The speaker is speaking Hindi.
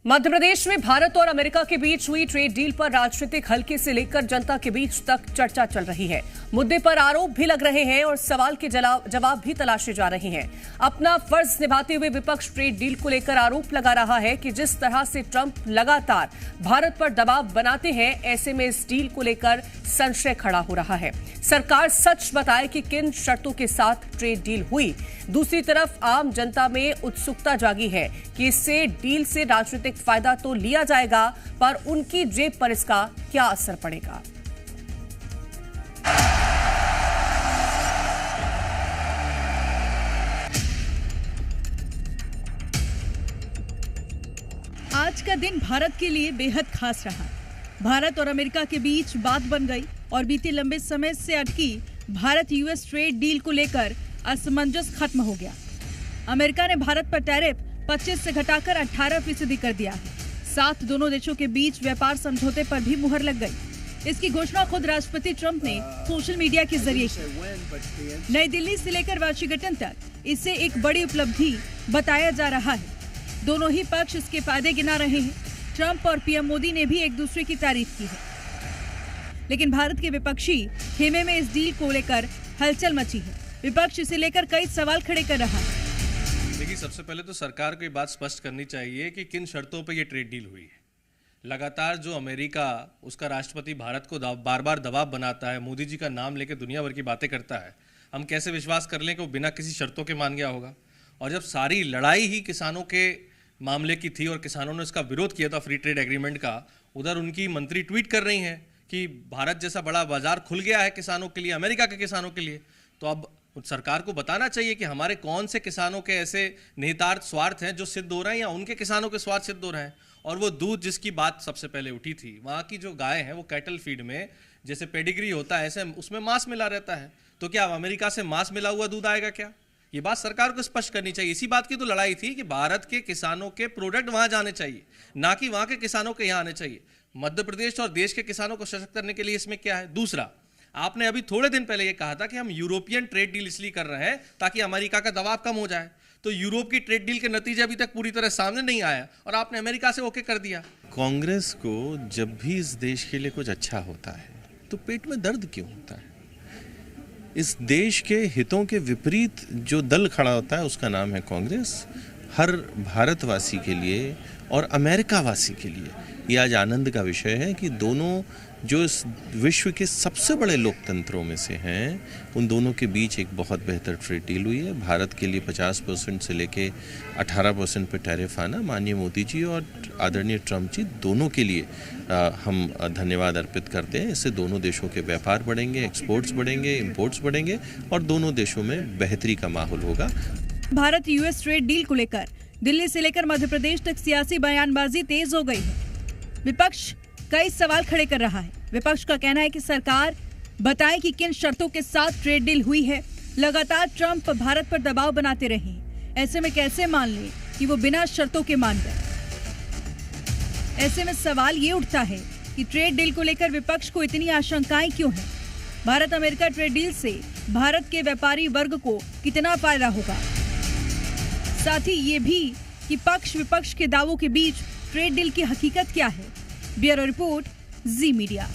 मध्य प्रदेश में भारत और अमेरिका के बीच हुई ट्रेड डील पर राजनीतिक हलके से लेकर जनता के बीच तक चर्चा चल रही है। मुद्दे पर आरोप भी लग रहे हैं और सवाल के जवाब भी तलाशे जा रहे हैं। अपना फर्ज निभाते हुए विपक्ष ट्रेड डील को लेकर आरोप लगा रहा है कि जिस तरह से ट्रंप लगातार भारत पर दबाव बनाते हैं, ऐसे में इस डील को लेकर संशय खड़ा हो रहा है। सरकार सच बताए कि किन शर्तों के साथ ट्रेड डील हुई। दूसरी तरफ आम जनता में उत्सुकता जागी है कि इससे डील से राजनीतिक फायदा तो लिया जाएगा, पर उनकी जेब पर इसका क्या असर पड़ेगा। आज का दिन भारत के लिए बेहद खास रहा। भारत और अमेरिका के बीच बात बन गई और बीते लंबे समय से अटकी भारत यूएस ट्रेड डील को लेकर असमंजस खत्म हो गया। अमेरिका ने भारत पर टैरिफ 25 से घटाकर 18% कर दिया है। साथ दोनों देशों के बीच व्यापार समझौते पर भी मुहर लग गई। इसकी घोषणा खुद राष्ट्रपति ट्रंप ने सोशल मीडिया के जरिए की। नई दिल्ली से लेकर वाशिंगटन तक इसे एक बड़ी उपलब्धि बताया जा रहा है। दोनों ही पक्ष इसके फायदे गिना रहे हैं। ट्रंप और पीएम मोदी ने भी एक दूसरे की तारीफ की है, लेकिन भारत के विपक्षी खेमे में इस डील को लेकर हलचल मची है। विपक्ष इसे लेकर कई सवाल खड़े कर रहा है। देखिए, सबसे पहले तो सरकार को ये बात स्पष्ट करनी चाहिए कि किन शर्तों पर यह ट्रेड डील हुई है। लगातार जो अमेरिका, उसका राष्ट्रपति भारत को बार बार दबाव बनाता है, मोदी जी का नाम लेकर दुनिया भर की बातें करता है, हम कैसे विश्वास कर लें कि वो बिना किसी शर्तों के मान गया होगा। और जब सारी लड़ाई ही किसानों के मामले की थी और किसानों ने इसका विरोध किया था फ्री ट्रेड एग्रीमेंट का, उधर उनकी मंत्री ट्वीट कर रही हैं कि भारत जैसा बड़ा बाजार खुल गया है किसानों के लिए, अमेरिका के किसानों के लिए। तो अब सरकार को बताना चाहिए कि हमारे कौन से किसानों के ऐसे निहितार्थ स्वार्थ हैं जो सिद्ध हो रहे हैं या उनके किसानों के स्वार्थ सिद्ध हो रहे हैं। और वो दूध जिसकी बात सबसे पहले उठी थी, वहाँ की जो गाय है वो कैटल फीड में जैसे पेडिग्री होता है, ऐसे उसमें मांस मिला रहता है। तो क्या अमेरिका से मांस मिला हुआ दूध आएगा क्या? ये बात सरकार को स्पष्ट करनी चाहिए। इसी बात की तो लड़ाई थी कि भारत के किसानों के प्रोडक्ट वहां जाने चाहिए, ना कि वहां के किसानों के यहाँ आने चाहिए। मध्य प्रदेश और देश के किसानों को सशक्त करने के लिए इसमें क्या है। दूसरा, आपने अभी थोड़े दिन पहले ये कहा था कि हम यूरोपियन ट्रेड डील इसलिए कर रहे हैं ताकि अमेरिका का दबाव कम हो जाए। तो यूरोप की ट्रेड डील के नतीजे अभी तक पूरी तरह सामने नहीं आया और आपने अमेरिका से ओके कर दिया। कांग्रेस को जब भी इस देश के लिए कुछ अच्छा होता है तो पेट में दर्द क्यों होता है? इस देश के हितों के विपरीत जो दल खड़ा होता है उसका नाम है कांग्रेस। हर भारतवासी के लिए और अमेरिकावासी के लिए ये आज आनंद का विषय है कि दोनों जो इस विश्व के सबसे बड़े लोकतंत्रों में से हैं, उन दोनों के बीच एक बहुत बेहतर ट्रेड डील हुई है। भारत के लिए 50% से लेके 18% पे टैरिफ आना, माननीय मोदी जी और आदरणीय ट्रंप जी दोनों के लिए हम धन्यवाद अर्पित करते हैं। इससे दोनों देशों के व्यापार बढ़ेंगे, एक्सपोर्ट्स बढ़ेंगे, इंपोर्ट्स बढ़ेंगे और दोनों देशों में बेहतरी का माहौल होगा। भारत यूएस ट्रेड डील को लेकर दिल्ली से लेकर मध्य प्रदेश तक सियासी बयानबाजी तेज हो गई है। विपक्ष कई सवाल खड़े कर रहा है। विपक्ष का कहना है कि सरकार बताए कि किन शर्तों के साथ ट्रेड डील हुई है। लगातार ट्रंप भारत पर दबाव बनाते रहे, ऐसे में कैसे मान लें कि वो बिना शर्तों के मान गए। ऐसे में सवाल ये उठता है कि ट्रेड डील को लेकर विपक्ष को इतनी आशंकाएं क्यों हैं? भारत अमेरिका ट्रेड डील से भारत के व्यापारी वर्ग को कितना फायदा होगा? साथ ही ये भी कि पक्ष विपक्ष के दावों के बीच ट्रेड डील की हकीकत क्या है। ब्यूरो रिपोर्ट, जी मीडिया।